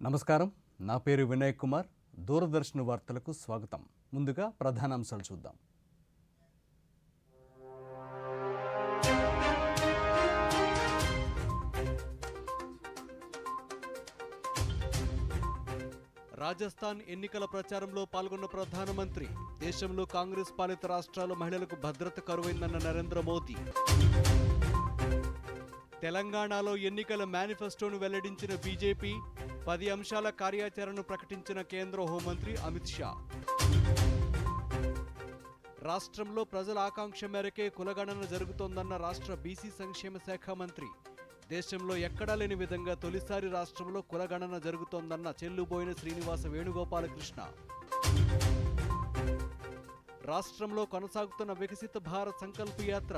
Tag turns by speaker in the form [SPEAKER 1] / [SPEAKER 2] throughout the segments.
[SPEAKER 1] నమస్కారం, నా పేరు వినయ్ కుమార్. దూరదర్శన్ వార్తలకు స్వాగతం. ముందుగా ప్రధానాంశాలు చూద్దాం. రాజస్థాన్ ఎన్నికల ప్రచారంలో పాల్గొన్న ప్రధానమంత్రి, దేశంలో కాంగ్రెస్ పాలిత రాష్ట్రాల మహిళలకు భద్రత కరువైందన్న నరేంద్ర మోదీ. తెలంగాణలో ఎన్నికల మేనిఫెస్టోను వెల్లడించిన బీజేపీ, 10 అంశాల కార్యాచరణను ప్రకటించిన కేంద్ర హోంమంత్రి అమిత్ షా. రాష్ట్రంలో ప్రజల ఆకాంక్ష మేరకే కులగణన జరుగుతోందన్న రాష్ట్ర బీసీ సంక్షేమ శాఖ మంత్రి. దేశంలో ఎక్కడా లేని విధంగా తొలిసారి రాష్ట్రంలో కులగణన జరుగుతోందన్న చెల్లుబోయిన శ్రీనివాస వేణుగోపాలకృష్ణ. రాష్ట్రంలో కొనసాగుతున్న వికసిత భారత్ సంకల్ప యాత్ర.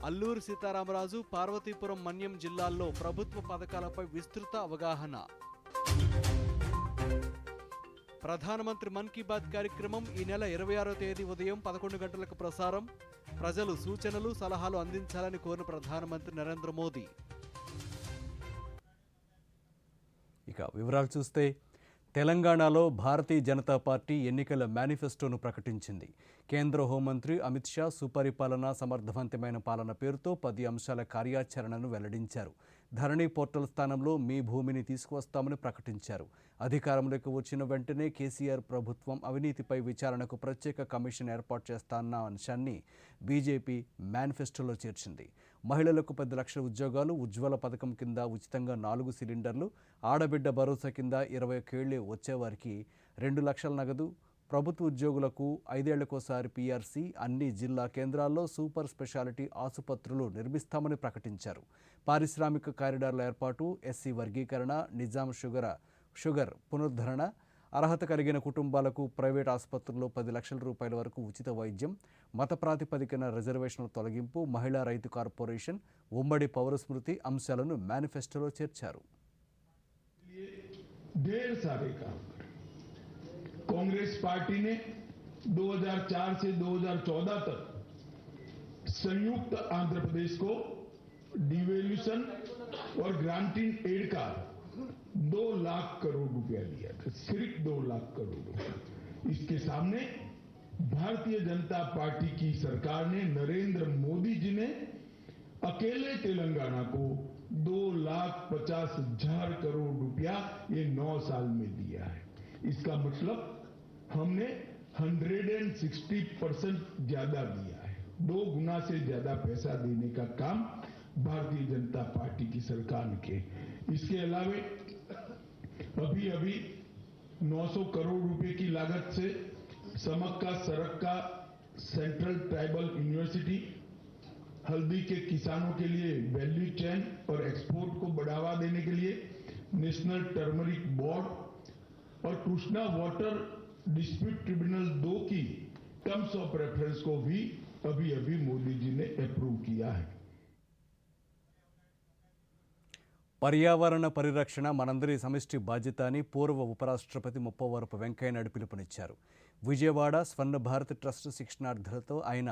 [SPEAKER 1] అల్లూరి సీతారామరాజు, పార్వతీపురం, మన్యం జిల్లాల్లో ప్రభుత్వ పథకాలపై విస్తృత అవగాహన. ప్రధానమంత్రి మన్ కీ బాత్ కార్యక్రమం ఈ నెల 26వ తేదీ ఉదయం 11 గంటలకు ప్రసారం. ప్రజలు సూచనలు, సలహాలు అందించాలని కోరిన ప్రధానమంత్రి నరేంద్ర మోదీ. ఇక వివరాలు చూస్తే, తెలంగాణలో భారతీయ జనతా పార్టీ ఎన్నికల మేనిఫెస్టోను ప్రకటించింది. కేంద్ర హోంమంత్రి అమిత్ షా సుపరిపాలన, సమర్థవంతమైన పాలన పేరుతో 10 అంశాల కార్యాచరణను వెల్లడించారు. ధరణి పోర్టల్ స్థానంలో మీ భూమిని తీసుకువస్తామని ప్రకటించారు. అధికారంలోకి వచ్చిన వెంటనే కేసీఆర్ ప్రభుత్వం అవినీతిపై విచారణకు ప్రత్యేక కమిషన్ ఏర్పాటు చేస్తాన్న అంశాన్ని బీజేపీ మేనిఫెస్టోలో చేర్చింది. మహిళలకు 10 లక్షల ఉద్యోగాలు, ఉజ్వల పథకం కింద ఉచితంగా 4 సిలిండర్లు, ఆడబిడ్డ భరోసా కింద 21 ఏళ్లు వచ్చేవారికి 2 లక్షల నగదు, ప్రభుత్వ ఉద్యోగులకు 5 ఏళ్లకోసారి పీఆర్సీ, అన్ని జిల్లా కేంద్రాల్లో సూపర్ స్పెషాలిటీ ఆసుపత్రులు నిర్మిస్తామని ప్రకటించారు. పారిశ్రామిక కారిడార్ల ఏర్పాటు, ఎస్సీ వర్గీకరణ, నిజాం షుగర్ పునరుద్ధరణ, అర్హత కలిగిన కుటుంబాలకు ప్రైవేట్ ఆసుపత్రుల్లో 10 లక్షల రూపాయల వరకు ఉచిత వైద్యం, మత ప్రాతిపదికన రిజర్వేషన్ల తొలగింపు, మహిళా రైతు కార్పొరేషన్, ఉమ్మడి పౌర స్మృతి అంశాలను మేనిఫెస్టోలో చేర్చారు.
[SPEAKER 2] कांग्रेस पार्टी ने 2004 से 2014 तक संयुक्त आंध्र प्रदेश को डिवेल्यूशन और ग्रांटिंग एड का 2 लाख करोड़ रुपया दिया था, सिर्फ 2 लाख करोड़ रुपया। इसके सामने भारतीय जनता पार्टी की सरकार ने, नरेंद्र मोदी जी ने अकेले तेलंगाना को 2,50,000 करोड़ रुपया ये 9 साल में दिया है। इसका मतलब हमने 160% ज्यादा दिया है। 2 गुना से ज्यादा पैसा देने का काम भारतीय जनता पार्टी की सरकार ने किया। इसके अलावा अभी 900 करोड़ रुपए की लागत से समक्का सरक्का सेंट्रल ट्राइबल यूनिवर्सिटी, हल्दी के किसानों के लिए वैल्यू चेन और एक्सपोर्ट को बढ़ावा देने के लिए नेशनल टर्मरिक बोर्ड और कृष्णा वाटर डिस्प्यूट ट्रिब्यूनल 2 की टर्म्स ऑफ रेफरेंस को भी अभी मोदी जी ने अप्रूव किया है.
[SPEAKER 1] పర్యావరణ పరిరక్షణ మనందరి సమిష్టి బాధ్యత అని పూర్వ ఉపరాష్ట్రపతి ముప్పవరపు వెంకయ్య నాయుడు పిలుపునిచ్చారు. విజయవాడ స్వర్ణ భారత్ ట్రస్ట్ శిక్షణార్థులతో ఆయన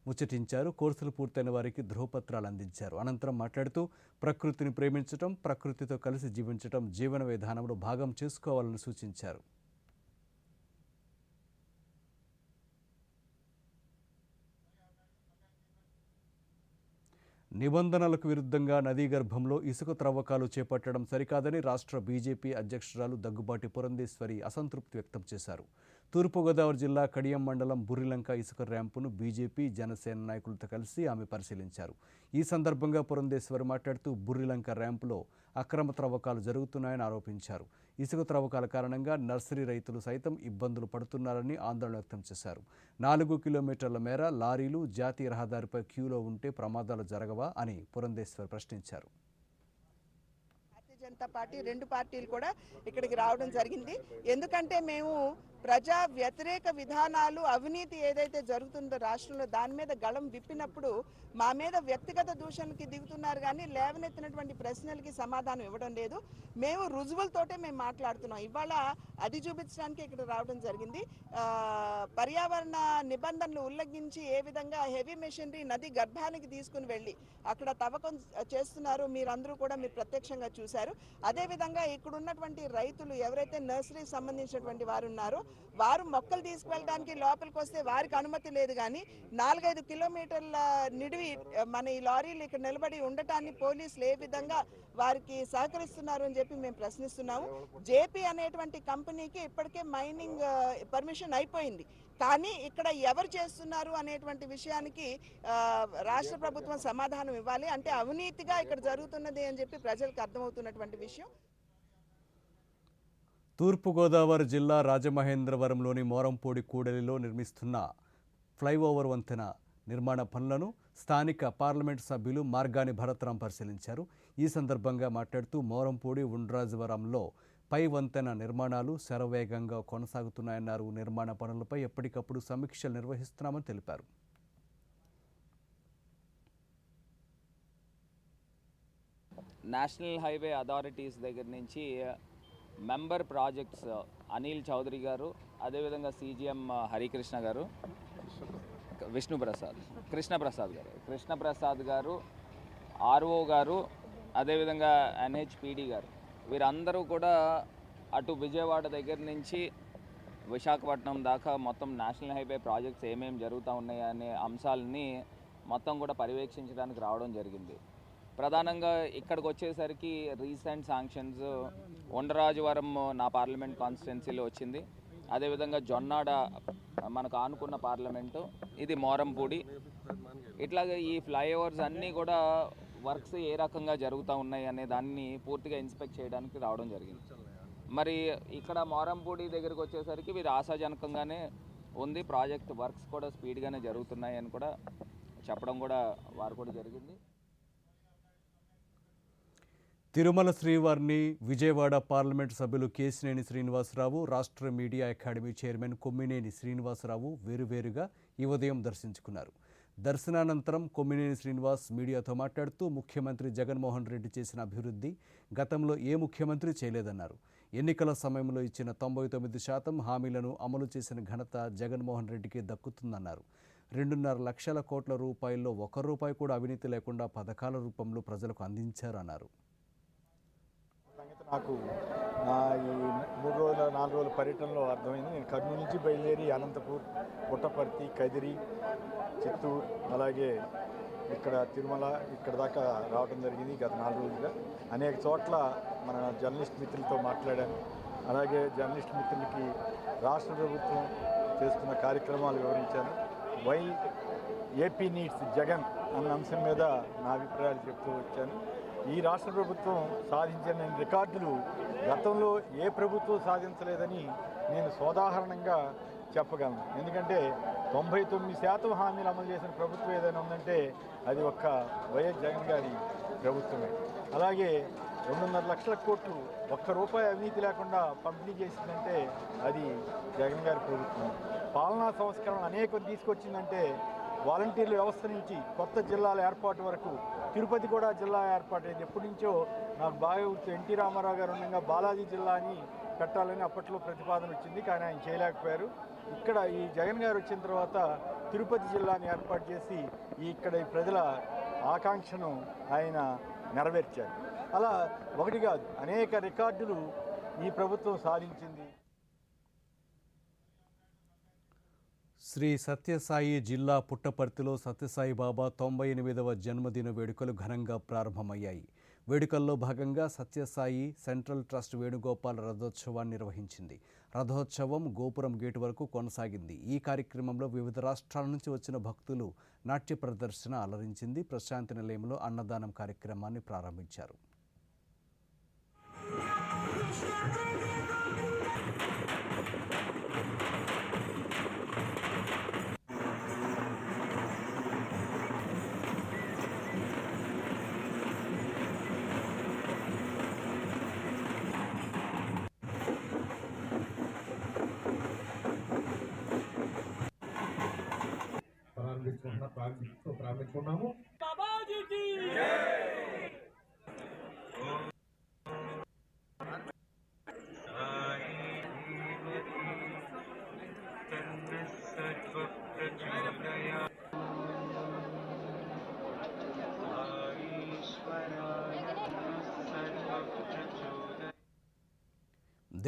[SPEAKER 1] ముచ్చటించారు. కోర్సులు పూర్తయిన వారికి ధృవపత్రాలు అందించారు. అనంతరం మాట్లాడుతూ, ప్రకృతిని ప్రేమించడం, ప్రకృతితో కలిసి జీవించడం జీవన విధానంలో భాగం చేసుకోవాలని సూచించారు. నిబంధనలకు విరుద్ధంగా నదీ గర్భంలో ఇసుక త్రవ్వకాలు చేపట్టడం సరికాదని రాష్ట్ర బీజేపీ అధ్యక్షురాలు దగ్గుబాటి పురంధేశ్వరి అసంతృప్తి వ్యక్తం చేశారు. తూర్పుగోదావరి జిల్లా కడియం మండలం బుర్రిలంక ఇసుక ర్యాంపును బీజేపీ, జనసేన నాయకులతో కలిసి ఆమె పరిశీలించారు. ఈ సందర్భంగా పురంధేశ్వరి మాట్లాడుతూ, బుర్రిలంక ర్యాంపులో అక్రమ త్రవ్వకాలు జరుగుతున్నాయని ఆరోపించారు. ఇసుక త్రవ్వకాల కారణంగా నర్సరీ రైతులు సైతం ఇబ్బందులు పడుతున్నారని ఆందోళన వ్యక్తం చేశారు. 4 కిలోమీటర్ల మేర లారీలు జాతీయ రహదారిపై క్యూలో ఉంటే ప్రమాదాలు జరగవా అని పురంధేశ్వరి ప్రశ్నించారు.
[SPEAKER 3] జనతా పార్టీ 2 పార్టీలు కూడా ఇక్కడికి రావడం జరిగింది. ఎందుకంటే మేము ప్రజా వ్యతిరేక విధానాలు, అవినీతి ఏదైతే జరుగుతుందో రాష్ట్రంలో దాని మీద గళం విప్పినప్పుడు మా మీద వ్యక్తిగత దూషణలకి దిగుతున్నారు, కానీ లేవనెత్తినటువంటి ప్రశ్నలకి సమాధానం ఇవ్వడం లేదు. మేము రుజువులతోటే మేము మాట్లాడుతున్నాం. ఇవాళ అది చూపించడానికి ఇక్కడ రావడం జరిగింది. పర్యావరణ నిబంధనలు ఉల్లంఘించి ఏ విధంగా హెవీ మెషినరీ నది గర్భానికి తీసుకుని వెళ్ళి అక్కడ తవ్వకం చేస్తున్నారు మీరందరూ కూడా మీరు ప్రత్యక్షంగా చూశారు. అదేవిధంగా ఇక్కడ ఉన్నటువంటి రైతులు ఎవరైతే నర్సరీకి సంబంధించినటువంటి వారు ఉన్నారో వారు మొక్కలు తీసుకువెళ్ళడానికి లోపలికి వస్తే వారికి అనుమతి లేదు, కానీ 4-5 కిలోమీటర్ల నిడివి మన ఈ లారీలు ఇక్కడ నిలబడి ఉండటాన్ని పోలీసులు ఏ విధంగా వారికి సహకరిస్తున్నారు అని చెప్పి మేము ప్రశ్నిస్తున్నాము. జేపీ అనేటువంటి కంపెనీకి ఇప్పటికే మైనింగ్ పర్మిషన్ అయిపోయింది, కానీ ఇక్కడ ఎవరు చేస్తున్నారు అనేటువంటి విషయానికి రాష్ట్ర ప్రభుత్వం సమాధానం ఇవ్వాలి. అంటే అవినీతిగా ఇక్కడ జరుగుతున్నది అని చెప్పి ప్రజలకు అర్థమవుతున్నటువంటి విషయం.
[SPEAKER 1] తూర్పుగోదావరి జిల్లా రాజమహేంద్రవరంలోని మోరంపూడి కూడలిలో నిర్మిస్తున్న ఫ్లైఓవర్ వంతెన నిర్మాణ పనులను స్థానిక పార్లమెంటు సభ్యులు మార్గాని భరత్రాం పరిశీలించారు. ఈ సందర్భంగా మాట్లాడుతూ మోరంపూడి ఉండ్రాజవరంలో పై వంతెన నిర్మాణాలు శరవేగంగా కొనసాగుతున్నాయన్నారు. నిర్మాణ పనులపై ఎప్పటికప్పుడు సమీక్షలు నిర్వహిస్తున్నామని తెలిపారు.
[SPEAKER 4] నేషనల్ హైవే అథారిటీస్ దగ్గర నుంచి మెంబర్ ప్రాజెక్ట్స్ అనిల్ చౌదరి గారు, అదేవిధంగా సీజీఎం హరికృష్ణ గారు, కృష్ణప్రసాద్ గారు, ఆర్ఓ గారు, అదేవిధంగా ఎన్హెచ్పిడి గారు, వీరందరూ కూడా అటు విజయవాడ దగ్గర నుంచి విశాఖపట్నం దాకా మొత్తం నేషనల్ హైవే ప్రాజెక్ట్స్ ఏమేమి జరుగుతూ ఉన్నాయి అనే అంశాలని మొత్తం కూడా పర్యవేక్షించడానికి రావడం జరిగింది. ప్రధానంగా ఇక్కడికి వచ్చేసరికి రీసెంట్ శాంక్షన్స్ ఉండ్రాజవరం నా పార్లమెంట్ కాన్స్టిట్యున్సీలో వచ్చింది, అదేవిధంగా జొన్నాడ మనకు ఆనుకున్న పార్లమెంటు, ఇది మోరంపూడి. ఇట్లాగే ఈ ఫ్లైఓవర్స్ అన్నీ కూడా వర్క్స్ ఏ రకంగా జరుగుతూ ఉన్నాయి అనే దాన్ని పూర్తిగా ఇన్స్పెక్ట్ చేయడానికి రావడం జరిగింది. మరి ఇక్కడ మోరంపూడి దగ్గరికి వచ్చేసరికి వీరు ఆశాజనకంగానే ఉంది, ప్రాజెక్ట్ వర్క్స్ కూడా స్పీడ్గానే జరుగుతున్నాయి అని కూడా చెప్పడం కూడా వారు కూడా జరిగింది.
[SPEAKER 1] తిరుమల శ్రీవారిని విజయవాడ పార్లమెంటు సభ్యులు కేశినేని శ్రీనివాసరావు, రాష్ట్ర media academy chairman Kommineni Srinivasarao వేరువేరుగా ఈ ఉదయం దర్శించుకున్నారు. దర్శనానంతరం కొమ్మినేని శ్రీనివాస్ మీడియాతో మాట్లాడుతూ ముఖ్యమంత్రి జగన్మోహన్ రెడ్డి చేసిన అభివృద్ధి గతంలో ఏ ముఖ్యమంత్రి చేయలేదన్నారు. ఎన్నికల సమయంలో ఇచ్చిన 99% హామీలను అమలు చేసిన ఘనత జగన్మోహన్ రెడ్డికి దక్కుతుందన్నారు. 2.5 లక్షల కోట్ల రూపాయల్లో ₹1 కూడా అవినీతి లేకుండా పథకాల రూపంలో ప్రజలకు అందించారన్నారు.
[SPEAKER 5] నాకు ఈ 3 రోజుల 4 రోజుల పర్యటనలో అర్థమైంది. నేను కర్నూలు నుంచి బయలుదేరి అనంతపూర్, పుట్టపర్తి, కదిరి, చిత్తూరు, అలాగే ఇక్కడ తిరుమల ఇక్కడ దాకా రావడం జరిగింది. గత 4 రోజులుగా అనేక చోట్ల మన జర్నలిస్ట్ మిత్రులతో మాట్లాడాను. అలాగే జర్నలిస్ట్ మిత్రులకి రాష్ట్ర ప్రభుత్వం చేస్తున్న కార్యక్రమాలు వివరించాను. వై ఏపీ నీడ్స్ జగన్ అన్న అంశం మీద నా అభిప్రాయాలు చెప్తూ వచ్చాను. ఈ రాష్ట్ర ప్రభుత్వం సాధించిన రికార్డులు గతంలో ఏ ప్రభుత్వం సాధించలేదని నేను సోదాహరణంగా చెప్పగలను. ఎందుకంటే 99% హామీలు అమలు చేసిన ప్రభుత్వం ఏదైనా ఉందంటే అది ఒక్క వైఎస్ జగన్ గారి ప్రభుత్వమే. అలాగే 2.5 లక్షల కోట్లు ₹1 అవినీతి లేకుండా పంపిణీ చేసిందంటే అది జగన్ గారి ప్రభుత్వం. పాలనా సంస్కరణలు అనేకం తీసుకొచ్చిందంటే వాలంటీర్ల వ్యవస్థ నుంచి కొత్త జిల్లాల ఏర్పాటు వరకు, తిరుపతి కూడా జిల్లా ఏర్పాటైంది. ఎప్పటి నుంచో నాకు బాగా గుర్తు, ఎన్టీ రామారావు గారు ఉండగా బాలాజీ జిల్లా అని పెట్టాలని అప్పట్లో ప్రతిపాదన వచ్చింది, కానీ ఆయన చేయలేకపోయారు. ఇక్కడ ఈ జగన్ గారు వచ్చిన తర్వాత తిరుపతి జిల్లాని ఏర్పాటు చేసి ఇక్కడ ఈ ప్రజల ఆకాంక్షను ఆయన నెరవేర్చారు. అలా ఒకటి కాదు, అనేక రికార్డులు ఈ ప్రభుత్వం సాధించింది.
[SPEAKER 1] శ్రీ సత్యసాయి జిల్లా పుట్టపర్తిలో సత్యసాయి బాబా 98వ జన్మదిన వేడుకలు ఘనంగా ప్రారంభమయ్యాయి. వేడుకల్లో భాగంగా సత్యసాయి సెంట్రల్ ట్రస్ట్ వేణుగోపాల్ రథోత్సవాన్ని నిర్వహించింది. రథోత్సవం గోపురం గేటు వరకు కొనసాగింది. ఈ కార్యక్రమంలో వివిధ రాష్ట్రాల నుంచి వచ్చిన భక్తులు నాట్య ప్రదర్శన అలరించింది. ప్రశాంతి నిలయంలో అన్నదానం కార్యక్రమాన్ని ప్రారంభించారు.
[SPEAKER 2] తెలుపుతున్నాము.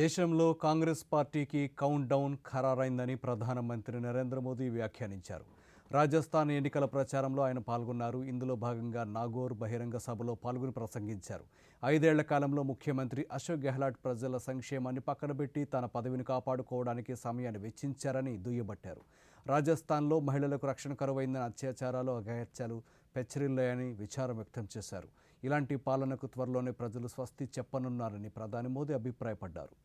[SPEAKER 1] దేశంలో కాంగ్రెస్ పార్టీకి కౌంట్ డౌన్ ఖరారైందని ప్రధానమంత్రి నరేంద్ర మోదీ వ్యాఖ్యానించారు. రాజస్థాన్ ఎన్నికల ప్రచారంలో ఆయన పాల్గొన్నారు. ఇందులో భాగంగా నాగోర్ బహిరంగ సభలో పాల్గొని ప్రసంగించారు. 5 ఏళ్ల కాలంలో ముఖ్యమంత్రి అశోక్ గెహ్లాట్ ప్రజల సంక్షేమాన్ని పక్కనబెట్టి తన పదవిని కాపాడుకోవడానికి సమయాన్ని వెచ్చించారని దుయ్యబట్టారు. రాజస్థాన్లో మహిళలకు రక్షణ కరువైందని, అత్యాచారాలు, అఘాయిత్యాలు పెచ్చరిల్లాయని విచారం వ్యక్తం చేశారు. ఇలాంటి పాలనకు త్వరలోనే ప్రజలు స్వస్తి చెప్పనున్నారని ప్రధాని మోదీ అభిప్రాయపడ్డారు.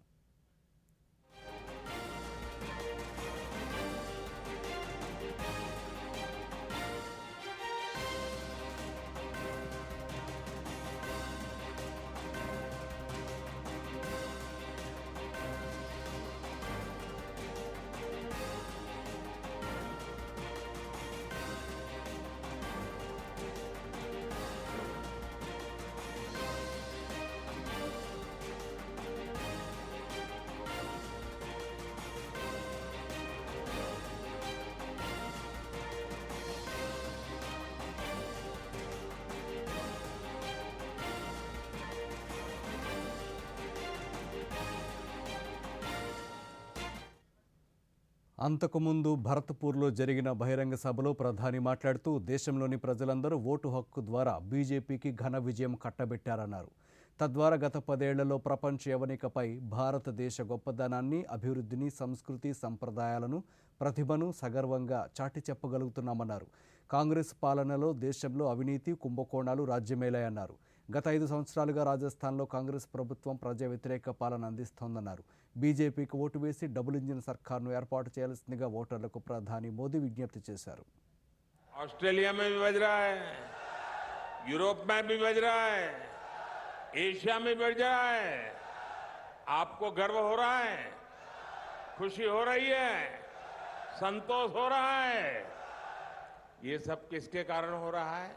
[SPEAKER 1] అంతకుముందు భరత్పూర్లో జరిగిన బహిరంగ సభలో ప్రధాని మాట్లాడుతూ దేశంలోని ప్రజలందరూ ఓటు హక్కు ద్వారా బీజేపీకి ఘన విజయం కట్టబెట్టారన్నారు. తద్వారా గత 10 ఏళ్లలో ప్రపంచ యవనికపై భారతదేశ గొప్పదనాన్ని, అభివృద్ధిని, సంస్కృతి, సంప్రదాయాలను, ప్రతిభను సగర్వంగా చాటి చెప్పగలుగుతున్నామన్నారు. కాంగ్రెస్ పాలనలో దేశంలో అవినీతి, కుంభకోణాలు రాజ్యమేలాయన్నారు. గత 5 సంవత్సరాలుగా రాజస్థాన్లో కాంగ్రెస్ ప్రభుత్వం ప్రజా వ్యతిరేక పాలన అందిస్తోందన్నారు. బీజేపీకి ఓటు వేసి డబుల్ ఇంజిన్ సర్కార్ను ఏర్పాటు చేయాల్సిందిగా ఓటర్లకు ప్రధాని మోదీ విజ్ఞప్తి చేశారు.
[SPEAKER 6] ऑस्ट्रेलिया में भी बज रहा है, यूरोप में भी बज रहा है, एशिया में बज रहा है. आपको गर्व हो रहा है, खुशी हो रही है, संतोष हो रहा है. ये सब किसके कारण हो रहा है?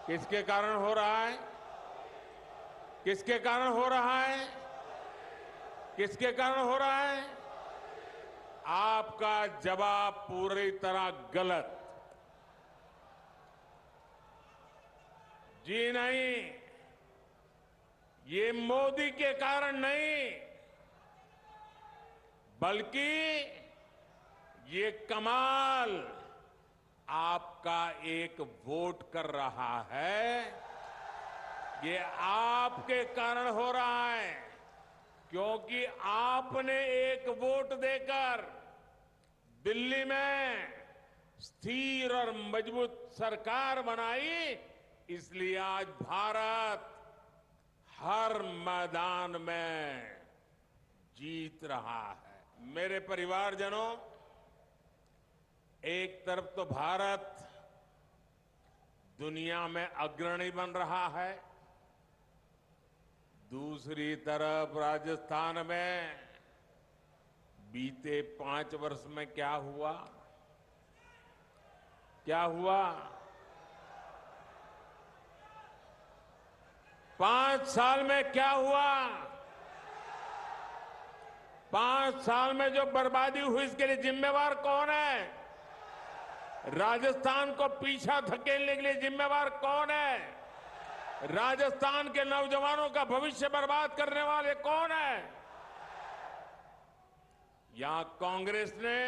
[SPEAKER 6] किसके कारण हो रहा है? किसके कारण हो रहा है? किसके कारण हो रहा है? आपका जवाब पूरी तरह गलत. जी नहीं, ये मोदी के कारण नहीं, बल्कि ये कमाल आपका एक वोट कर रहा है. ये आपके कारण हो रहा है, क्योंकि आपने एक वोट देकर दिल्ली में स्थिर और मजबूत सरकार बनाई. इसलिए आज भारत हर मैदान में जीत रहा है. मेरे परिवारजनों, एक तरफ तो भारत दुनिया में अग्रणी बन रहा है, दूसरी तरफ राजस्थान में बीते 5 वर्ष में क्या हुआ? क्या हुआ? 5 साल में क्या हुआ? 5 साल में जो बर्बादी हुई, इसके लिए जिम्मेवार कौन है? राजस्थान को पीछा धकेलने के लिए जिम्मेवार कौन है? राजस्थान के नौजवानों का भविष्य बर्बाद करने वाले कौन है? यहां कांग्रेस ने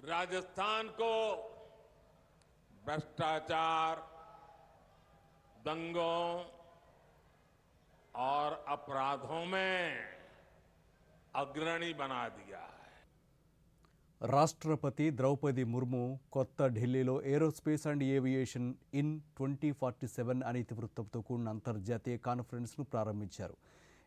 [SPEAKER 6] राजस्थान को भ्रष्टाचार, दंगों और अपराधों में अग्रणी बना दिया है.
[SPEAKER 1] రాష్ట్రపతి ద్రౌపది ముర్ము కొత్త ఢిల్లీలో ఏరోస్పేస్ అండ్ ఏవియేషన్ ఇన్ 2047 అనే ఇతివృత్తంతో కూడిన అంతర్జాతీయ కాన్ఫరెన్స్ను ప్రారంభించారు.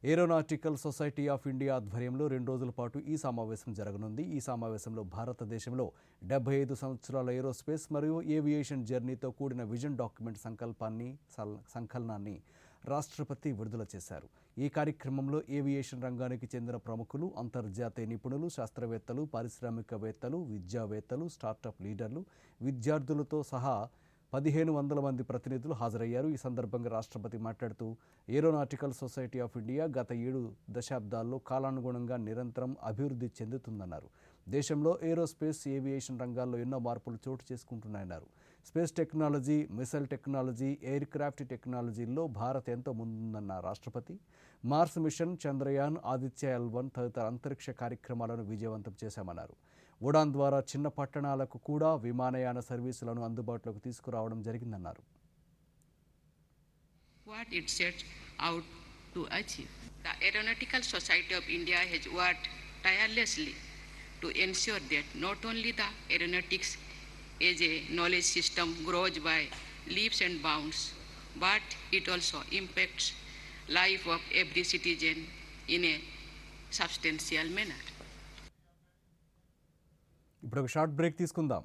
[SPEAKER 1] ఏరోనాటికల్ సొసైటీ ఆఫ్ ఇండియా ఆధ్వర్యంలో 2 రోజుల పాటు ఈ సమావేశం జరగనుంది. ఈ సమావేశంలో భారతదేశంలో 75 సంవత్సరాల ఏరోస్పేస్ మరియు ఏవియేషన్ జర్నీతో కూడిన విజన్ డాక్యుమెంట్ సంకలనాన్ని రాష్ట్రపతి విడుదల చేశారు. ఈ కార్యక్రమంలో ఏవియేషన్ రంగానికి చెందిన ప్రముఖులు, అంతర్జాతీయ నిపుణులు, శాస్త్రవేత్తలు, పారిశ్రామికవేత్తలు, విద్యావేత్తలు, స్టార్టప్ లీడర్లు, విద్యార్థులతో సహా 1500 మంది ప్రతినిధులు హాజరయ్యారు. ఈ సందర్భంగా రాష్ట్రపతి మాట్లాడుతూ ఏరోనాటికల్ సొసైటీ ఆఫ్ ఇండియా గత 7 దశాబ్దాల్లో కాలానుగుణంగా నిరంతరం అభివృద్ధి చెందుతుందన్నారు. దేశంలో ఏరోస్పేస్, ఏవియేషన్ రంగాల్లో ఎన్నో మార్పులు చోటు చేసుకుంటున్నాయన్నారు. Space technology, missile technology, aircraft టెక్నాలజీల్లో భారత్ ఎంతో ముందుందన్న రాష్ట్రపతి Mars mission, Chandrayaan, Aditya L1 తదితర అంతరిక్ష కార్యక్రమాలను విజయవంతం చేశామన్నారు. ఉడాన్ ద్వారా చిన్న పట్టణాలకు కూడా విమానయాన సర్వీసులను అందుబాటులోకి తీసుకురావడం జరిగిందన్నారు.
[SPEAKER 7] What it sets out to achieve. The Aeronautical Society of India has worked tirelessly to ensure that not only the aeronautics as a knowledge system grows by leaps and bounds, but it also impacts life of every citizen in a substantial manner.
[SPEAKER 1] ఇప్పుడు ఒక short break తీసుకుందాం.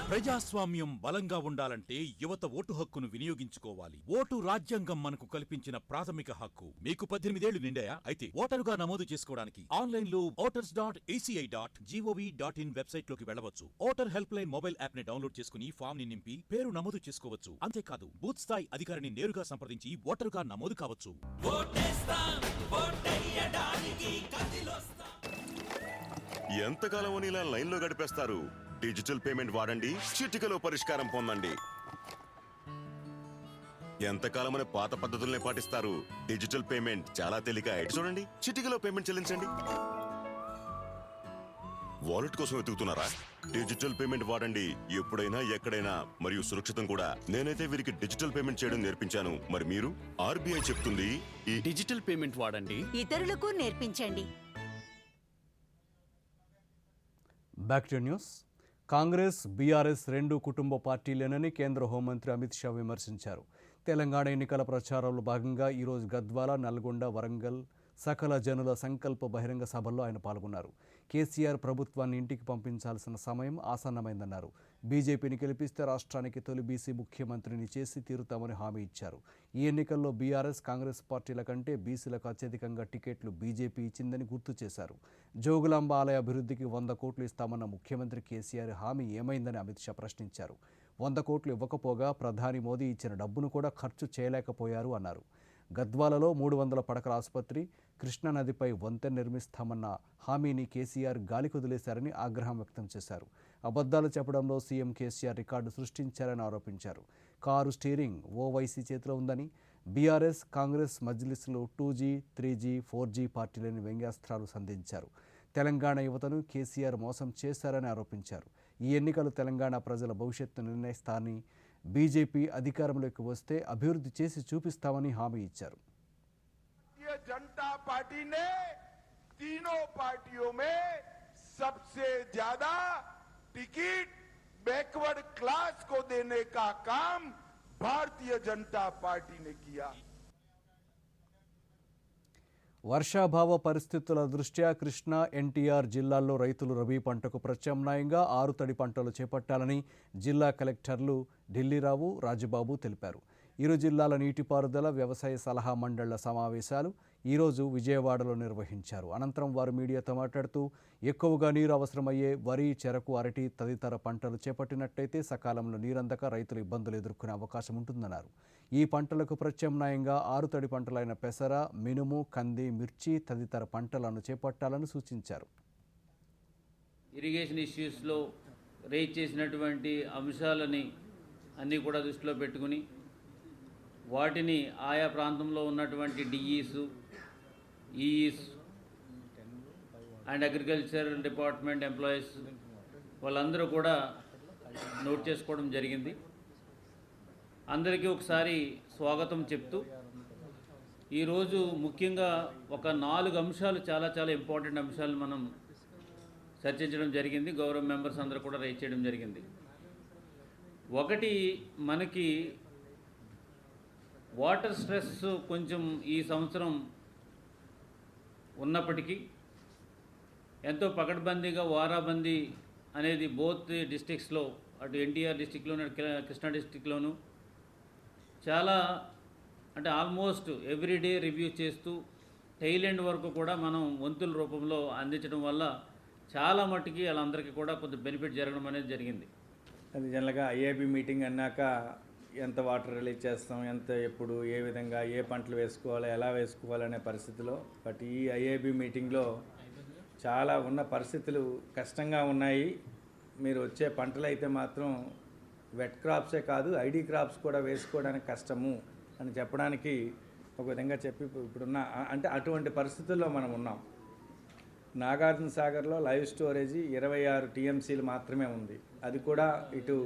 [SPEAKER 8] ప్రజాస్వామ్యం బలంగా ఉండాలంటే యువత vote హక్కును వినియోగించుకోవాలి. Vote రాజ్యాంగం మనకు కల్పించిన ప్రాథమిక హక్కు. మీకు 18 ఏళ్లు నిండాయా? అయితే ఓటరుగా నమోదు చేసుకోవడానికి ఆన్లైన్ లో voters.eci.gov.in వెబ్సైట్ లోకి వెళ్ళవచ్చు. Voter help line mobile app ని డౌన్లోడ్ చేసుకుని ఫామ్ ని నింపి పేరు నమోదు చేసుకోవచ్చు. అంతేకాదు బూత్ స్థాయి అధికారిని నేరుగా సంప్రదించి ఓటరుగా నమోదు కావచ్చు.
[SPEAKER 9] ఎంతకాలం ఇలా లైన్లో గడిపేస్తారు? డిజిటల్ పేమెంట్ వాడండి, చిటికలో పరిష్కారం పొందండి. ఎంతకాలమని పాత పద్ధతుల్ని పాటిస్తారు? డిజిటల్ పేమెంట్ చాలా తేలిక. చూడండి, చిటికలో పేమెంట్ చెల్లించండి. వాలెట్ కోసం వెతుకుతున్నారా? డిజిటల్ పేమెంట్ వాడండి, ఎప్పుడైనా ఎక్కడైనా, మరియు సురక్షితం కూడా. నేనైతే వీరికి డిజిటల్ పేమెంట్ చేయడం నేర్పించాను. మరి మీరు? ఆర్బీఐ చెప్తుంది ఈ
[SPEAKER 10] డిజిటల్ పేమెంట్ వాడండి,
[SPEAKER 11] ఇతరులకు నేర్పించండి.
[SPEAKER 1] Back to news. Congress, BRS రెండు కుటుంబ పార్టీలేనని కేంద్ర హోంమంత్రి అమిత్ షా విమర్శించారు. తెలంగాణ ఎన్నికల ప్రచారంలో భాగంగా ఈరోజు గద్వాల, నల్గొండ, వరంగల్ సకల జనుల సంకల్ప బహిరంగ సభల్లో ఆయన పాల్గొన్నారు. కేసీఆర్ ప్రభుత్వాన్ని ఇంటికి పంపించాల్సిన సమయం ఆసన్నమైందన్నారు. బీజేపీని గెలిపిస్తే రాష్ట్రానికి తొలి బీసీ ముఖ్యమంత్రిని చేసి తీరుతామని హామీ ఇచ్చారు. ఈ ఎన్నికల్లో బీఆర్ఎస్, కాంగ్రెస్ పార్టీల కంటే బీసీలకు అత్యధికంగా టికెట్లు బీజేపీ ఇచ్చిందని గుర్తు చేశారు. జోగులాంబ ఆలయ అభివృద్ధికి 100 కోట్లు ఇస్తామన్న ముఖ్యమంత్రి కేసీఆర్ హామీ ఏమైందని అమిత్ షా ప్రశ్నించారు. 100 కోట్లు ఇవ్వకపోగా ప్రధాని మోదీ ఇచ్చిన డబ్బును కూడా ఖర్చు చేయలేకపోయారు అన్నారు. గద్వాలలో 300 పడకల ఆసుపత్రి, కృష్ణానదిపై వంతెన నిర్మిస్తామన్న హామీని కేసీఆర్ గాలికి వదిలేశారని ఆగ్రహం వ్యక్తం చేశారు. అబద్ధాలు చెప్పడంలో సీఎం కేసీఆర్ రికార్డు సృష్టించారని ఆరోపించారు. కారు స్టీరింగ్ ఓవైసీ చేతిలో ఉందని, బీఆర్ఎస్, కాంగ్రెస్ మజ్లిస్లు 2G, 3G, 4G పార్టీలని వ్యంగ్యాస్త్రాలు సంధించారు. తెలంగాణ యువతను కేసీఆర్ మోసం చేశారని ఆరోపించారు. ఈ ఎన్నికలు తెలంగాణ ప్రజల భవిష్యత్తును నిర్ణయిస్తారని, బీజేపీ అధికారంలోకి వస్తే అభివృద్ధి చేసి చూపిస్తామని హామీ ఇచ్చారు.
[SPEAKER 2] भारतीय जनता पार्टी ने तीनों पार्टियों में सबसे ज्यादा टिकट बैकवर्ड क्लास को देने का काम भारतीय जनता पार्टी ने किया.
[SPEAKER 1] వర్షాభావ పరిస్థితుల దృష్ట్యా కృష్ణా, ఎన్టీఆర్ జిల్లాల్లో రైతులు రబీ పంటకు ప్రత్యామ్నాయంగా ఆరుతడి పంటలు చేపట్టాలని జిల్లా కలెక్టర్లు ఢిల్లీరావు, రాజబాబు తెలిపారు. ఇరు జిల్లాల నీటిపారుదల, వ్యవసాయ సలహా మండళ్ల సమావేశాలు ఈరోజు విజయవాడలో నిర్వహించారు. అనంతరం వారు మీడియాతో మాట్లాడుతూ ఎక్కువగా నీరు అవసరమయ్యే వరి, చెరకు, అరటి తదితర పంటలు చేపట్టినట్టయితే సకాలంలో నీరందక రైతులు ఇబ్బందులు ఎదుర్కొనే అవకాశం ఉంటుందన్నారు. ఈ పంటలకు ప్రత్యామ్నాయంగా ఆరుతడి పంటలైన పెసర, మినుము, కంది, మిర్చి తదితర పంటలను చేపట్టాలని సూచించారు.
[SPEAKER 12] ఇరిగేషన్ ఇష్యూస్లో రేజ్ చేసినటువంటి అంశాలని అన్నీ కూడా దృష్టిలో పెట్టుకుని వాటిని ఆయా ప్రాంతంలో ఉన్నటువంటి డిఈస్, ఈఈస్ అండ్ అగ్రికల్చర్ డిపార్ట్మెంట్ ఎంప్లాయీస్ వాళ్ళందరూ కూడా నోట్ చేసుకోవడం జరిగింది. అందరికీ ఒకసారి స్వాగతం చెప్తూ ఈరోజు ముఖ్యంగా ఒక 4 అంశాలు చాలా ఇంపార్టెంట్ అంశాలు మనం చర్చించడం జరిగింది. గౌరవ మెంబర్స్ అందరూ కూడా రైజ్ చేయడం జరిగింది. ఒకటి, మనకి వాటర్ స్ట్రెస్ కొంచెం ఈ సంవత్సరం ఉన్నప్పటికీ ఎంతో పకడ్బందీగా వారాబందీ అనేది బోత్ డిస్ట్రిక్ట్స్లో, అటు ఎన్టీఆర్ డిస్టిక్లోను అటు కృష్ణా డిస్టిక్లోను చాలా అంటే ఆల్మోస్ట్ ఎవ్రీడే రివ్యూ చేస్తూ టైల్ ఎండ్ వరకు కూడా మనం వంతుల రూపంలో అందించడం వల్ల చాలా మట్టుకి వాళ్ళందరికీ కూడా కొంత బెనిఫిట్ జరగడం అనేది జరిగింది.
[SPEAKER 5] అది జనరల్గా ఐఏబీ మీటింగ్ అన్నాక ఎంత వాటర్ రిలీజ్ చేస్తాం, ఎంత ఎప్పుడు ఏ విధంగా ఏ పంటలు వేసుకోవాలి, ఎలా వేసుకోవాలి అనే పరిస్థితిలో, బట్ ఈ ఐఏబీ మీటింగ్లో చాలా ఉన్న పరిస్థితులు కష్టంగా ఉన్నాయి. మీరు వచ్చే పంటలు అయితే మాత్రం వెట్ క్రాప్సే కాదు ఐడి క్రాప్స్ కూడా వేసుకోవడానికి కష్టము అని చెప్పడానికి ఒక విధంగా చెప్పి ఇప్పుడున్న అంటే అటువంటి పరిస్థితుల్లో మనం ఉన్నాం. నాగార్జున సాగర్లో లైవ్ స్టోరేజీ 26 టీఎంసీలు మాత్రమే ఉంది. అది కూడా ఇటు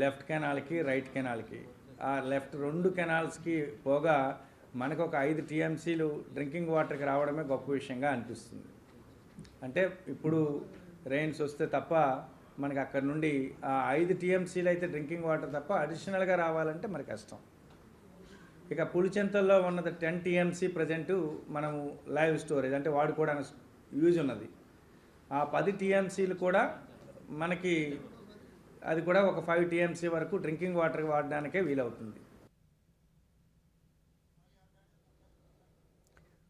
[SPEAKER 5] లెఫ్ట్ కెనాల్కి రైట్ కెనాల్కి. ఆ లెఫ్ట్ 2 కెనాల్స్కి పోగా మనకు ఒక 5 టీఎంసీలు డ్రింకింగ్ వాటర్కి రావడమే గొప్ప విషయంగా అనిపిస్తుంది. అంటే ఇప్పుడు రెయిన్స్ వస్తే తప్ప మనకి అక్కడ నుండి ఆ 5 టీఎంసీలు అయితే డ్రింకింగ్ వాటర్ తప్ప అడిషనల్గా రావాలంటే మరి కష్టం. ఇక పులిచెంతల్లో ఉన్నది 10 టీఎంసీ ప్రజెంటు మనము లైవ్ స్టోరేజ్ అంటే వాడుకోవడానికి యూజ్ ఉన్నది. ఆ 10 టీఎంసీలు కూడా మనకి అది కూడా ఒక 5 టీఎంసీ వరకు డ్రింకింగ్ వాటర్కి వాడడానికే వీలవుతుంది.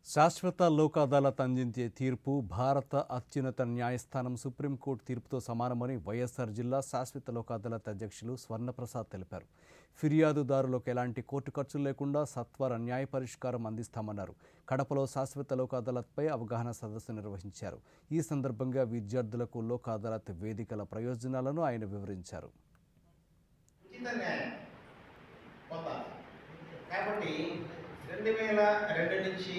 [SPEAKER 1] శాశ్వత లోక్ అదాలత్ అందించే తీర్పు భారత అత్యున్నత న్యాయస్థానం సుప్రీంకోర్టు తీర్పుతో సమానమని వైఎస్ఆర్ జిల్లా శాశ్వత లోక్ అదాలత్ అధ్యక్షులు స్వర్ణప్రసాద్ తెలిపారు. ఫిర్యాదుదారులకు ఎలాంటి కోర్టు ఖర్చులు లేకుండా సత్వర న్యాయ పరిష్కారం అందిస్తామన్నారు. కడపలో శాశ్వత లోక్ అదాలత్పై అవగాహన సదస్సు నిర్వహించారు. ఈ సందర్భంగా విద్యార్థులకు లోక్ అదాలత్ వేదికల ప్రయోజనాలను ఆయన వివరించారు.
[SPEAKER 10] కాబట్టి 2002 నుంచి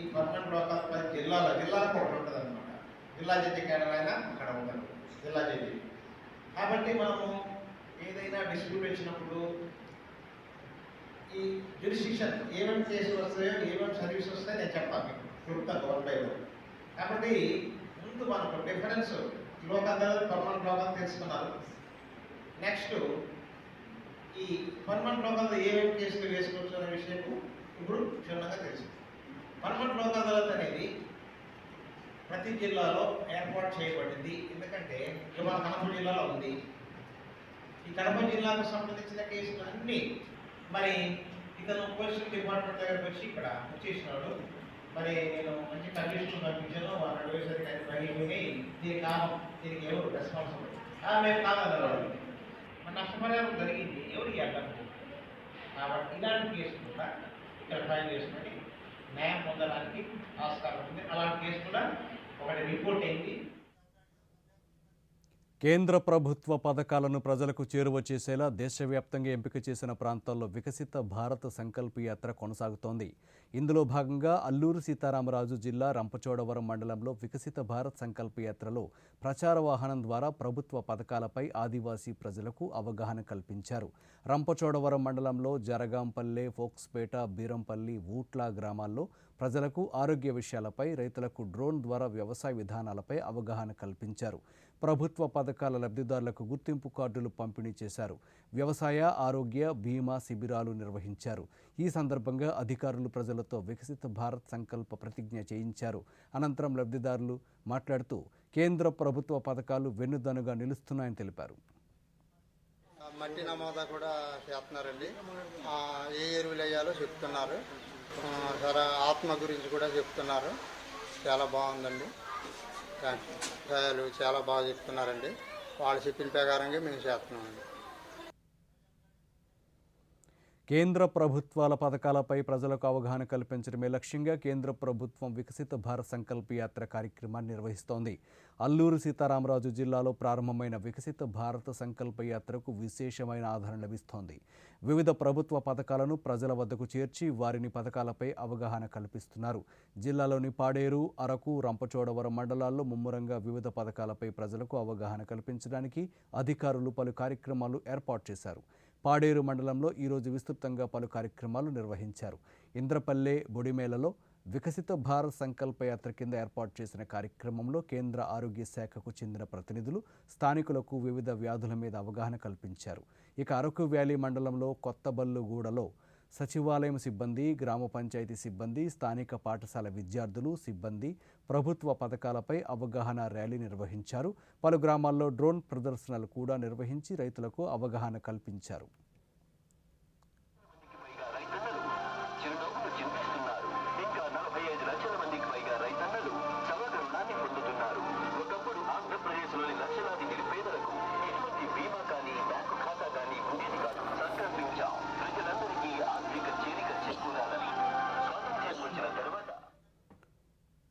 [SPEAKER 10] ఈ పర్మనెంట్ లోక్ అదాలత్ జిల్లాలకు ఒకటి ఉంటుంది అనమాట. జిల్లా జడ్జి కేడర్ అయినా అక్కడ ఉంటారు జిల్లా జడ్జి. కాబట్టి మనము ఏదైనా డిస్ప్యూట్ వచ్చినప్పుడు ఈ జ్యుడిషిక్షన్ ఏమేమి కేసులు వస్తాయో ఏమేమి సర్వీస్ వస్తాయో నేను చెప్తాను మీకు క్లుప్తంగా 1 by 1. కాబట్టి ముందు మనకు డిఫరెన్స్ లోక్ అదాలత్ పర్మనెంట్ లోక్ అదాలత్ తెలుసుకున్నారు. నెక్స్ట్ ఈ పర్మనెంట్ లోక్ అదాలత్ ఏమేమి కేసులు వేసుకోవచ్చు అనే విషయం ఇప్పుడు క్షుణ్ణంగా తెలుసు. పర్మనెంట్ లోక్ అదాలత్ అనేది ప్రతి జిల్లాలో ఏర్పాటు చేయబడింది. ఎందుకంటే ఇవాళ కడప జిల్లాలో ఉంది. ఈ కడప జిల్లాకు సంబంధించిన కేసులు అన్నీ మరి ఇతను పోలీస్ డిపార్ట్మెంట్ దగ్గరకు వచ్చి ఇక్కడ వచ్చేసినాడు. మరి నేను మంచి కండిషన్ పంపించాను, వాళ్ళు అడిగేసరికి ఆయన పగిలిపోయి దీనికి కారణం దీనికి ఎవరు రెస్పాన్సిబుల్ మేము కాదన్నారు. మరి నష్టపరిహారం జరిగింది ఎవరికి అడ్డం. కాబట్టి ఇలాంటి కేసులు కూడా ఇక్కడ ఫైల్ చేసుకొని న్యాయం పొందడానికి ఆస్కారం ఉంది. అలాంటి కేసు కూడా ఒకటి రిపోర్ట్ అయింది.
[SPEAKER 1] కేంద్ర ప్రభుత్వ పథకాలను ప్రజలకు చేరువ చేసేలా దేశవ్యాప్తంగా ఎంపిక చేసిన ప్రాంతాల్లో వికసిత భారత్ సంకల్ప యాత్ర కొనసాగుతోంది. ఇందులో భాగంగా అల్లూరు సీతారామరాజు జిల్లా రంపచోడవరం మండలంలో వికసిత భారత్ సంకల్ప యాత్రలో ప్రచార వాహనం ద్వారా ప్రభుత్వ పథకాలపై ఆదివాసీ ప్రజలకు అవగాహన కల్పించారు. రంపచోడవరం మండలంలో జరగాంపల్లె, ఫోక్స్పేట, బీరంపల్లి, ఊట్ల గ్రామాల్లో ప్రజలకు ఆరోగ్య విషయాలపై, రైతులకు డ్రోన్ ద్వారా వ్యవసాయ విధానాలపై అవగాహన కల్పించారు. ప్రభుత్వ పథకాల లబ్ధిదారులకు గుర్తింపు కార్డులు పంపిణీ చేశారు. వ్యవసాయ, ఆరోగ్య, బీమా శిబిరాలు నిర్వహించారు. ఈ సందర్భంగా అధికారులు ప్రజలతో వికసిత భారత్ సంకల్ప ప్రతిజ్ఞ చేయించారు. అనంతరం లబ్ధిదారులు మాట్లాడుతూ కేంద్ర ప్రభుత్వ పథకాలు వెన్నుదన్నుగా నిలుస్తున్నాయని తెలిపారు.
[SPEAKER 13] మట్టి నమోదా కూడా చేస్తున్నారండి. ఏ ఎరువులు వేయాలో చెప్తున్నారు. సరే ఆత్మ గురించి కూడా చెప్తున్నారు. చాలా బాగుందండి. చాలా బాగా చెప్తున్నారండి. వాళ్ళు చెప్పిన ప్రకారంగా మేము చేస్తున్నామండి.
[SPEAKER 1] కేంద్ర ప్రభుత్వాల పథకాలపై ప్రజలకు అవగాహన కల్పించడమే లక్ష్యంగా కేంద్ర ప్రభుత్వం వికసిత భారత్ సంకల్ప యాత్ర కార్యక్రమాన్ని నిర్వహిస్తోంది. అల్లూరు సీతారామరాజు జిల్లాలో ప్రారంభమైన వికసిత భారత సంకల్ప యాత్రకు విశేషమైన ఆదరణ లభిస్తోంది. వివిధ ప్రభుత్వ పథకాలను ప్రజల వద్దకు చేర్చి వారిని పథకాలపై అవగాహన కల్పిస్తున్నారు. జిల్లాలోని పాడేరు, అరకు, రంపచోడవరం మండలాల్లో ముమ్మరంగా వివిధ పథకాలపై ప్రజలకు అవగాహన కల్పించడానికి అధికారులు పలు కార్యక్రమాలు ఏర్పాటు చేశారు. పాడేరు మండలంలో ఈరోజు విస్తృతంగా పలు కార్యక్రమాలు నిర్వహించారు. ఇంద్రపల్లె, బొడిమేలలో వికసిత భారత్ సంకల్ప యాత్ర కింద ఏర్పాటు చేసిన కార్యక్రమంలో కేంద్ర ఆరోగ్య శాఖకు చెందిన ప్రతినిధులు స్థానికులకు వివిధ వ్యాధుల మీద అవగాహన కల్పించారు. ఇక అరకు వ్యాలీ మండలంలో కొత్తబల్లుగూడలో సచివాలయం సిబ్బంది, గ్రామ పంచాయతీ సిబ్బంది, స్థానిక పాఠశాల విద్యార్థులు, సిబ్బంది ప్రభుత్వ పథకాలపై అవగాహన ర్యాలీ నిర్వహించారు. పలు గ్రామాల్లో డ్రోన్ ప్రదర్శనలు కూడా నిర్వహించి రైతులకు అవగాహన కల్పించారు.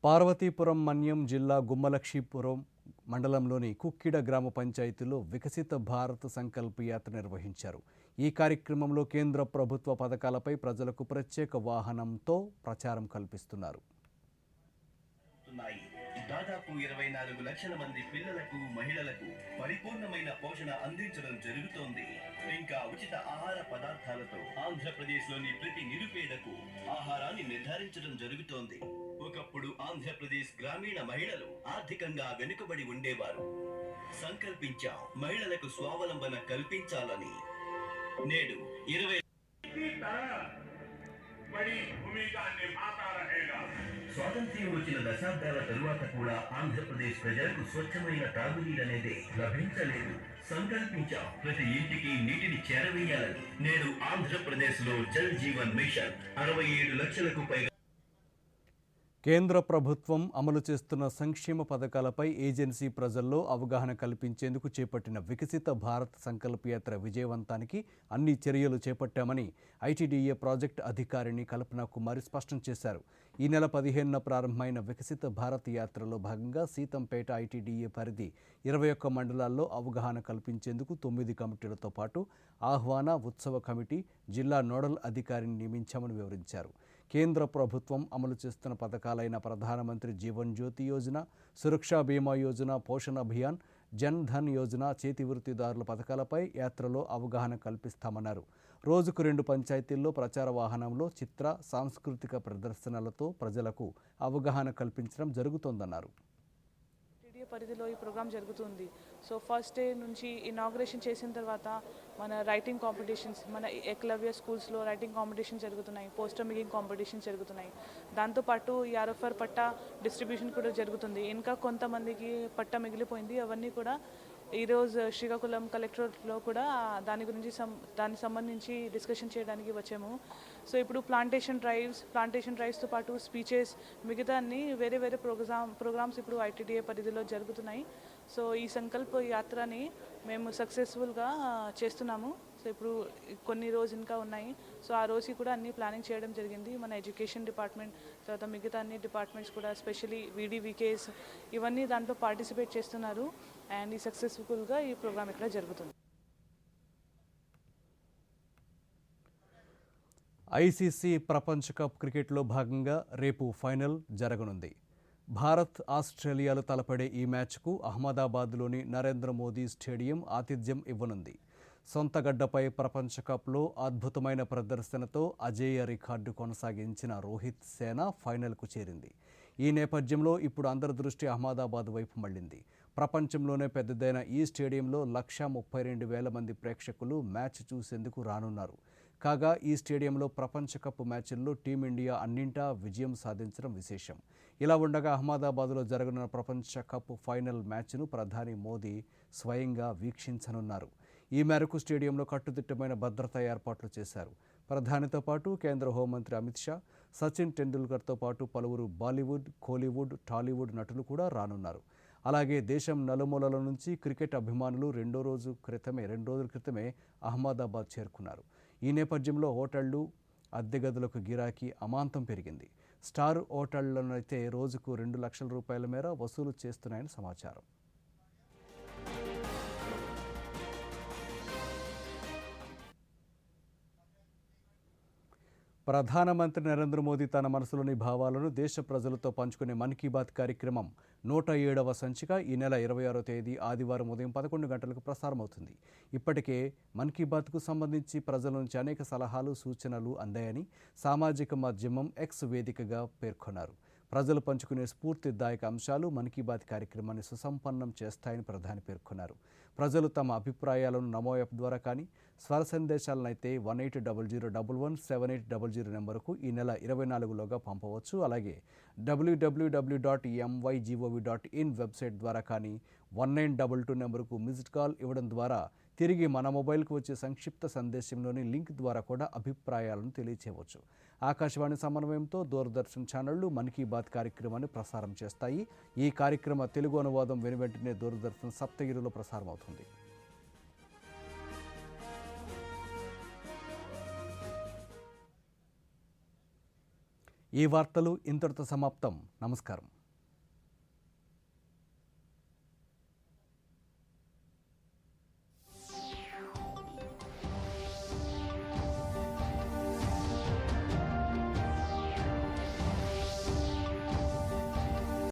[SPEAKER 1] పార్వతీపురం మన్యం జిల్లా గుమ్మలక్ష్మీపురం మండలంలోని కుక్కిడ గ్రామ పంచాయతీలో వికసిత భారత్ సంకల్ప యాత్ర నిర్వహించారు. ఈ కార్యక్రమంలో కేంద్ర ప్రభుత్వ పథకాలపై ప్రజలకు ప్రత్యేక వాహనంతో ప్రచారం కల్పిస్తున్నారు.
[SPEAKER 14] దాదాపు 24 లక్షల మంది పిల్లలకు, మహిళలకు పరిపూర్ణమైన పోషణ అందించడం జరుగుతోంది. ఇంకా ఉచిత ఆహార పదార్థాలతో ఆంధ్రప్రదేశ్లోని ప్రతి నిరుపేదకు ఆహారాన్ని నిర్ధారించడం జరుగుతోంది. ఒకప్పుడు ఆంధ్రప్రదేశ్ గ్రామీణ మహిళలు ఆర్థికంగా వెనుకబడి ఉండేవారు. సంకల్పించాం మహిళలకు స్వావలంబన కల్పించాలని. నేడు 20 స్వాతంత్ర్యం వచ్చిన దశాబ్దాల తరువాత కూడా ఆంధ్రప్రదేశ్ ప్రజలకు స్వచ్ఛమైన తాగునీరనేదే లభించలేదు. సంకల్పించాం ప్రతి ఇంటికి నీటిని చేరవేయాలని. నేడు ఆంధ్రప్రదేశ్ లో జల్ జీవన్ మిషన్ 67 లక్షలకు పైగా.
[SPEAKER 1] కేంద్ర ప్రభుత్వం అమలు చేస్తున్న సంక్షేమ పథకాలపై ఏజెన్సీ ప్రజల్లో అవగాహన కల్పించేందుకు చేపట్టిన వికసిత భారత్ సంకల్ప యాత్ర విజయవంతానికి అన్ని చర్యలు చేపట్టామని ఐటీడీఏ ప్రాజెక్ట్ అధికారిని కల్పనా కుమారి స్పష్టం చేశారు. ఈ నెల 15న ప్రారంభమైన వికసిత భారత్ యాత్రలో భాగంగా సీతంపేట ఐటీడీఏ పరిధి 21 మండలాల్లో అవగాహన కల్పించేందుకు 9 కమిటీలతో పాటు ఆహ్వాన ఉత్సవ కమిటీ, జిల్లా నోడల్ అధికారిని నియమించామని వివరించారు. కేంద్ర ప్రభుత్వం అమలు చేస్తున్న పథకాలైన ప్రధానమంత్రి జీవన్ జ్యోతి యోజన, సురక్షా బీమా యోజన, పోషణ్ అభియాన్, జన్ ధన్ యోజన, చేతి వృత్తిదారుల పథకాలపై యాత్రలో అవగాహన కల్పిస్తామన్నారు. రోజుకు 2 పంచాయతీల్లో ప్రచార వాహనంలో చిత్ర, సాంస్కృతిక ప్రదర్శనలతో ప్రజలకు అవగాహన కల్పించడం జరుగుతోందన్నారు.
[SPEAKER 15] పరిధిలో ఈ ప్రోగ్రామ్ జరుగుతుంది. సో ఫస్ట్ డే నుంచి ఇనాగ్రేషన్ చేసిన తర్వాత మన రైటింగ్ కాంపిటీషన్స్, మన ఏకలవ్య స్కూల్స్లో రైటింగ్ కాంపిటీషన్ జరుగుతున్నాయి, పోస్టర్ మేకింగ్ కాంపిటీషన్ జరుగుతున్నాయి. దాంతోపాటు ఈ ఆర్ఎఫ్ఆర్ పట్టా డిస్ట్రిబ్యూషన్ కూడా జరుగుతుంది. ఇంకా కొంతమందికి పట్టా మిగిలిపోయింది. అవన్నీ కూడా ఈరోజు శ్రీకాకుళం కలెక్టరేట్లో కూడా దానికి సంబంధించి డిస్కషన్ చేయడానికి వచ్చాము. సో ఇప్పుడు ప్లాంటేషన్ డ్రైవ్స్తో పాటు స్పీచెస్, మిగతా అన్ని వేరే ప్రోగ్రామ్స్ ఇప్పుడు ఐటీడీఏ పరిధిలో జరుగుతున్నాయి. సో ఈ సంకల్ప యాత్రని మేము సక్సెస్ఫుల్గా చేస్తున్నాము. సో ఇప్పుడు కొన్ని రోజు ఇంకా ఉన్నాయి. సో ఆ రోజుకి కూడా అన్ని ప్లానింగ్ చేయడం జరిగింది. మన ఎడ్యుకేషన్ డిపార్ట్మెంట్, తర్వాత మిగతా అన్ని డిపార్ట్మెంట్స్ కూడా, స్పెషల్లీ వీడీవీకేస్, ఇవన్నీ దాంట్లో పార్టిసిపేట్ చేస్తున్నారు. అండ్ ఈ సక్సెస్ఫుల్గా ఈ ప్రోగ్రామ్ ఇక్కడ జరుగుతుంది.
[SPEAKER 1] ఐసీసీ ప్రపంచ కప్ క్రికెట్లో భాగంగా రేపు ఫైనల్ జరగనుంది. భారత్, ఆస్ట్రేలియాలు తలపడే ఈ మ్యాచ్కు అహ్మదాబాద్లోని నరేంద్ర మోదీ స్టేడియం ఆతిథ్యం ఇవ్వనుంది. సొంత గడ్డపై ప్రపంచ కప్లో అద్భుతమైన ప్రదర్శనతో అజేయ రికార్డు కొనసాగించిన రోహిత్ సేన ఫైనల్కు చేరింది. ఈ నేపథ్యంలో ఇప్పుడు అందరి దృష్టి అహ్మదాబాద్ వైపు మళ్లింది. ప్రపంచంలోనే పెద్దదైన ఈ స్టేడియంలో 132,000 మంది ప్రేక్షకులు మ్యాచ్ చూసేందుకు రానున్నారు. కాగా ఈ స్టేడియంలో ప్రపంచ కప్ మ్యాచ్ల్లో టీమిండియా అన్నింటా విజయం సాధించడం విశేషం. ఇలా ఉండగా అహ్మదాబాద్లో జరగనున్న ప్రపంచ కప్ ఫైనల్ మ్యాచ్ను ప్రధాని మోదీ స్వయంగా వీక్షించనున్నారు. ఈ మేరకు స్టేడియంలో కట్టుదిట్టమైన భద్రతా ఏర్పాట్లు చేశారు. ప్రధానితో పాటు కేంద్ర హోంమంత్రి అమిత్ షా, సచిన్ టెండూల్కర్తో పాటు పలువురు బాలీవుడ్, కోలీవుడ్, టాలీవుడ్ నటులు కూడా రానున్నారు. అలాగే దేశం నలుమూలల నుంచి క్రికెట్ అభిమానులు 2 రోజుల క్రితమే అహ్మదాబాద్ చేరుకున్నారు. ఈ నేపథ్యంలో హోటళ్లు, అద్దె గదులకు గిరాకీ అమాంతం పెరిగింది. స్టార్ హోటళ్లనైతే రోజుకు 2 లక్షల రూపాయల మేర వసూలు చేస్తున్నాయని సమాచారం. ప్రధానమంత్రి నరేంద్ర మోదీ తన మనసులోని భావాలను దేశ ప్రజలతో పంచుకునే మన్ కీ బాత్ కార్యక్రమం 107వ సంచిక ఈ నెల 26వ తేదీ ఆదివారం ఉదయం 11 గంటలకు ప్రసారమవుతుంది. ఇప్పటికే మన్ కీ బాత్కు సంబంధించి ప్రజల నుంచి అనేక సలహాలు, సూచనలు అందాయని సామాజిక మాధ్యమం ఎక్స్ వేదికగా పేర్కొన్నారు. ప్రజలు పంచుకునే స్ఫూర్తిదాయక అంశాలు మన్ కీ బాత్ కార్యక్రమాన్ని సుసంపన్నం చేస్తాయని ప్రధాని పేర్కొన్నారు. ప్రజలు తమ అభిప్రాయాలను నమో యాప్ ద్వారా కానీ, స్వర సందేశాలనైతే 1800117800 నెంబరుకు ఈ నెల 24లోగా పంపవచ్చు. అలాగే www.mygov.in వెబ్సైట్ ద్వారా కానీ 1922 నెంబరుకు మిస్డ్ కాల్ ఇవ్వడం ద్వారా తిరిగి మన మొబైల్కు వచ్చే సంక్షిప్త సందేశంలోని లింక్ ద్వారా కూడా అభిప్రాయాలను తెలియచేయవచ్చు. ఆకాశవాణి సమన్వయంతో దూరదర్శన్ ఛానళ్లు మన్ కీ బాత్ కార్యక్రమాన్ని ప్రసారం చేస్తాయి. ఈ కార్యక్రమ తెలుగు అనువాదం వెనువెంటనే దూరదర్శన్ సప్తగిరిలో ప్రసారం అవుతుంది. ఈ వార్తలు ఇంతటితో సమాప్తం. నమస్కారం.